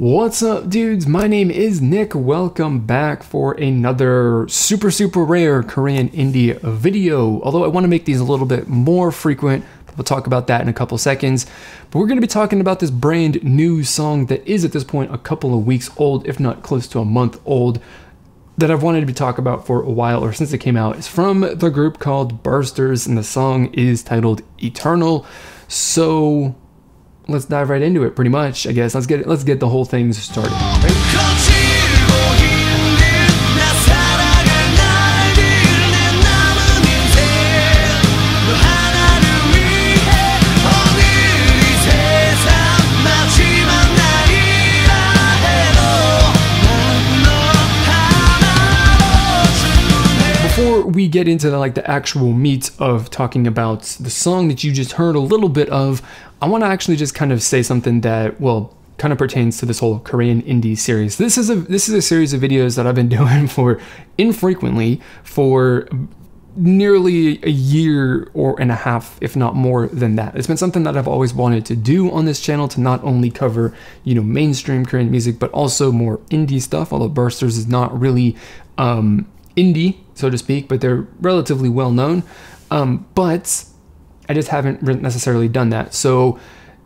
What's up, dudes? My name is Nick. Welcome back for another super rare Korean indie video. Although I want to make these a little bit more frequent, we'll talk about that in a couple seconds. But we're going to be talking about this brand new song that is at this point a couple of weeks old, if not close to a month old, that I've wanted to be talking about for a while, or since it came out. It's from the group called Busters, and the song is titled Eternal. So let's dive right into it, pretty much, I guess. Let's get the whole thing started. Before we get into the actual meat of talking about the song that you just heard a little bit of, I want to actually just kind of say something that, well, kind of pertains to this whole Korean indie series. This is a series of videos that I've been doing for infrequently for nearly a year and a half, if not more than that. It's been something that I've always wanted to do on this channel, to not only cover, you know, mainstream Korean music, but also more indie stuff, although Busters is not really indie, so to speak, but they're relatively well known. But I just haven't necessarily done that. So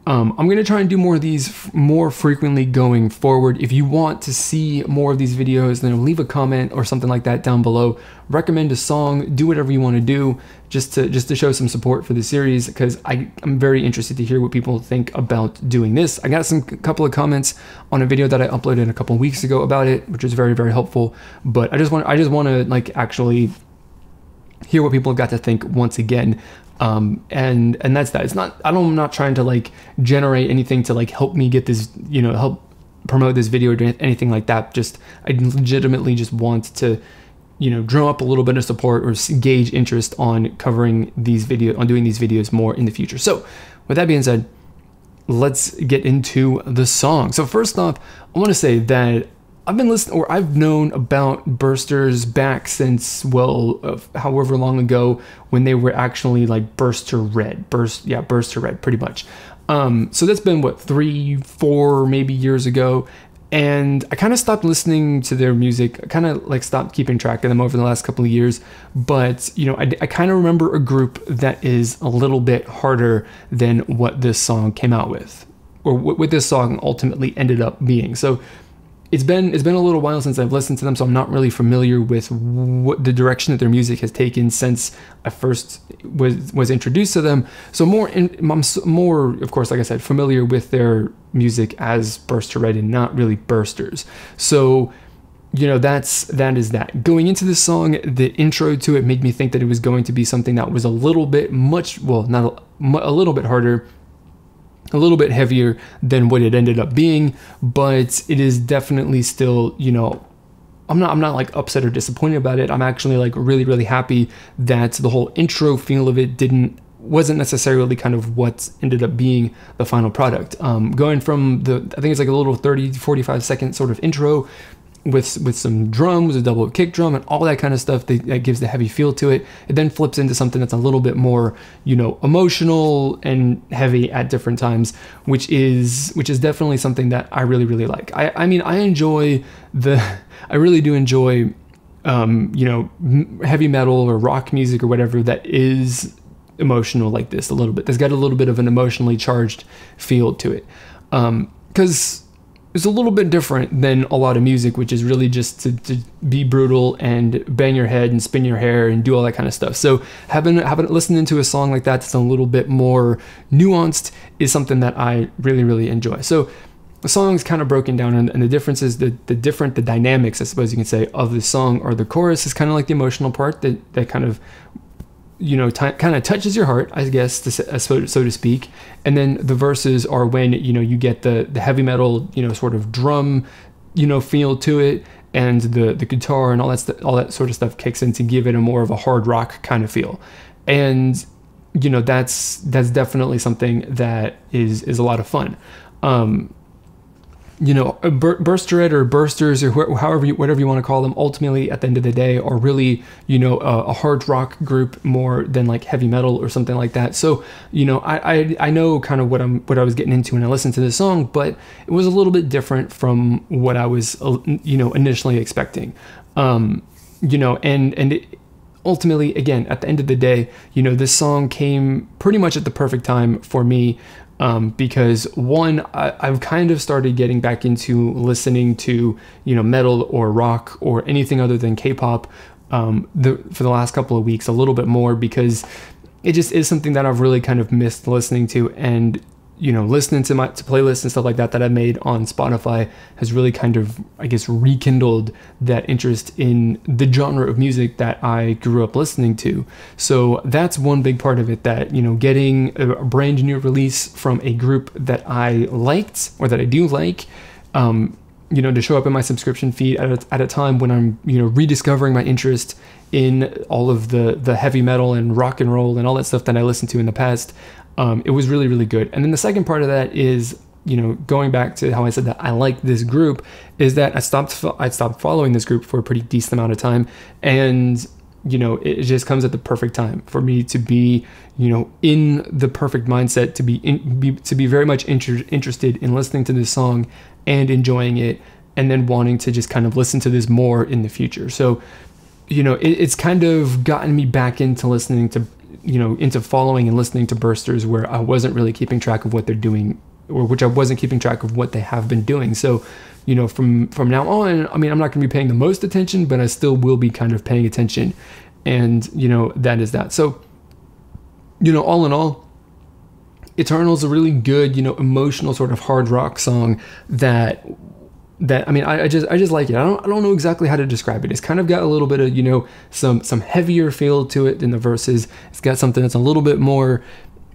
I'm going to try and do more of these more frequently going forward. If you want to see more of these videos, then leave a comment or something like that down below. Recommend a song, do whatever you want to do, just to show some support for the series, because I'm very interested to hear what people think about doing this. I got a couple of comments on a video that I uploaded a couple weeks ago about it, which was very helpful. But I just want to actually hear what people have got to think once again. And that's that. It's not, I'm not trying to generate anything to help me get this, you know, help promote this video or anything like that. Just, I legitimately just want to, you know, drum up a little bit of support or gauge interest on covering these doing these videos more in the future. So with that being said, let's get into the song. So first off, I want to say that I've been listening, or I've known about Busters back since, well, however long ago, when they were actually Burst to Red, pretty much. So that's been what, 3-4 maybe years ago, and I kind of stopped listening to their music. I kind of stopped keeping track of them over the last couple of years. But you know, I kind of remember a group that is a little bit harder than what this song came out with, or what this song ultimately ended up being. So It's been a little while since I've listened to them, so I'm not really familiar with what the direction that their music has taken since I first was introduced to them. So I'm more, of course, like I said, familiar with their music as Burst to Red and not really Busters. So, you know, that is that. Going into this song, the intro to it made me think that it was going to be something that was a little bit a little bit harder, a little bit heavier than what it ended up being, but it is definitely still, you know, I'm not upset or disappointed about it. I'm actually really happy that the whole intro feel of it wasn't necessarily kind of what ended up being the final product. Going from I think it's a little 30-45 second sort of intro with some drums, a double kick drum, and all that kind of stuff that gives the heavy feel to it. It then flips into something that's a little bit more, you know, emotional and heavy at different times, which is definitely something that I really like. I mean, I really do enjoy, you know, heavy metal or rock music or whatever that is emotional like this a little bit. There's got a little bit of an emotionally charged feel to it, because it's a little bit different than a lot of music, which is really just to be brutal and bang your head and spin your hair and do all that kind of stuff. So having listening to a song like that that's a little bit more nuanced is something that I really enjoy. So the song is kind of broken down, and the differences, the dynamics, I suppose you can say, of the song, or the chorus is kind of like the emotional part that kind of, you know, kind of touches your heart, I guess, so to speak. And then the verses are when, you know, you get the heavy metal, you know, sort of drum, you know, feel to it, and the guitar and all that sort of stuff kicks in to give it a more of a hard rock kind of feel. And you know, that's definitely something that is a lot of fun. Burstered or Bursters or whatever you want to call them, ultimately at the end of the day are really, a hard rock group more than like heavy metal or something like that. So, I know kind of what I was getting into when I listened to this song, but it was a little bit different from what I was, initially expecting. And ultimately, again, at the end of the day, this song came pretty much at the perfect time for me. Because one, I've kind of started getting back into listening to, metal or rock or anything other than K-pop, for the last couple of weeks a little bit more, because it just is something that I've really kind of missed listening to. And, listening to playlists and stuff like that I've made on Spotify has really kind of, I guess, rekindled that interest in the genre of music that I grew up listening to. So that's one big part of it, that, getting a brand new release from a group that I liked, or that I do like, to show up in my subscription feed at a time when I'm, rediscovering my interest in all of the heavy metal and rock and roll and all that stuff that I listened to in the past. It was really, really good. And then the second part of that is, going back to how I said that I like this group, is that I stopped following this group for a pretty decent amount of time. And, it just comes at the perfect time for me to be, in the perfect mindset to be very much interested in listening to this song and enjoying it, and then wanting to just kind of listen to this more in the future. So, it's kind of gotten me back into listening to, into following and listening to Bursters, where I wasn't really keeping track of what they're doing, or which I wasn't keeping track of what they have been doing. So, from now on, I mean, I'm not going to be paying the most attention, but I still will be kind of paying attention. And, that is that. So, all in all, Eternal's a really good, emotional sort of hard rock song that I mean, I just like it. I don't know exactly how to describe it. It's kind of got a little bit of, some heavier feel to it than the verses. It's got something that's a little bit more,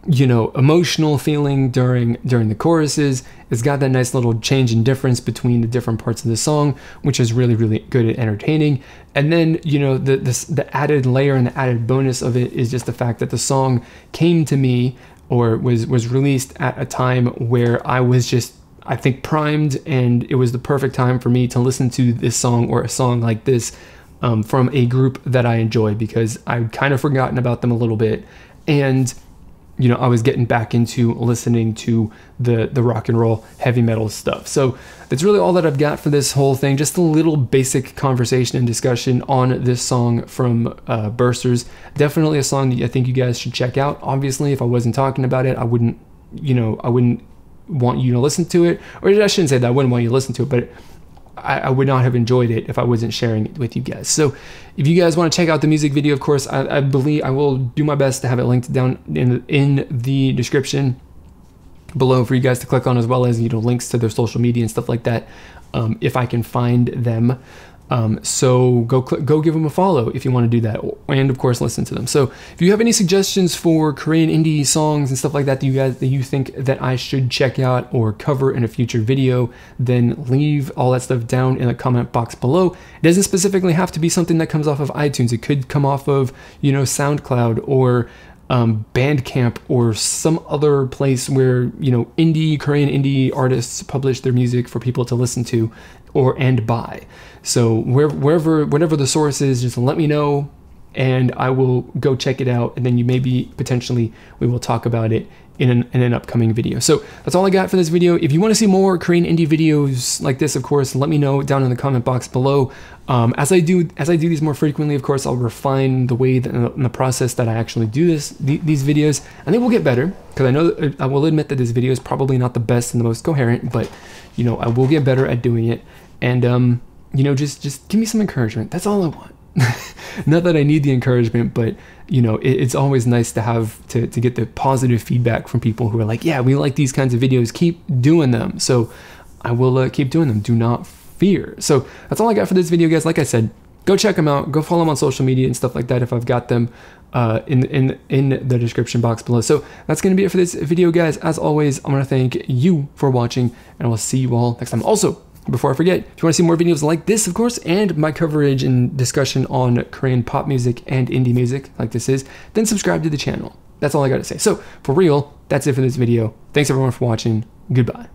emotional feeling during the choruses. It's got that nice little change in difference between the different parts of the song, which is really, really good and entertaining. And then, the added layer and the added bonus of it is just the fact that the song came to me, or was released at a time where I was just, I think, primed, and it was the perfect time for me to listen to this song, or a song like this, from a group that I enjoy, because I'd kind of forgotten about them a little bit. And, I was getting back into listening to the rock and roll heavy metal stuff. So that's really all that I've got for this whole thing. Just a little basic conversation and discussion on this song from Bursters. Definitely a song that I think you guys should check out. Obviously, if I wasn't talking about it, I wouldn't want you to listen to it, or I shouldn't say that I wouldn't want you to listen to it, but I would not have enjoyed it if I wasn't sharing it with you guys. So if you guys want to check out the music video, of course, I believe I will do my best to have it linked down in the description below for you guys to click on, as well as, links to their social media and stuff like that, if I can find them. So go give them a follow if you want to do that, and of course listen to them. So if you have any suggestions for Korean indie songs and stuff like that that you think that I should check out or cover in a future video, then leave all that stuff down in the comment box below. It doesn't specifically have to be something that comes off of iTunes. It could come off of, SoundCloud or Bandcamp or some other place where, Korean indie artists publish their music for people to listen to and buy. So whatever the source is, just let me know, and I will go check it out, and then potentially we will talk about it in an upcoming video. So that's all I got for this video. If you want to see more Korean indie videos like this, of course, let me know down in the comment box below. As I do these more frequently, of course, I'll refine the way and the process that I actually do these videos, and they will get better, because I know I will admit that this video is probably not the best and the most coherent, but I will get better at doing it. And just give me some encouragement. That's all I want. Not that I need the encouragement, but it's always nice to have to get the positive feedback from people who are like, yeah, we like these kinds of videos, keep doing them. So I will keep doing them, do not fear. So that's all I got for this video, guys. Like I said, go check them out, go follow them on social media and stuff like that if I've got them in the description box below. So that's going to be it for this video, guys. As always, I'm going to thank you for watching, and I will see you all next time. Also, before I forget, if you want to see more videos like this, of course, and my coverage and discussion on Korean pop music and indie music like this is, then subscribe to the channel. That's all I got to say. So for real, that's it for this video. Thanks everyone for watching. Goodbye.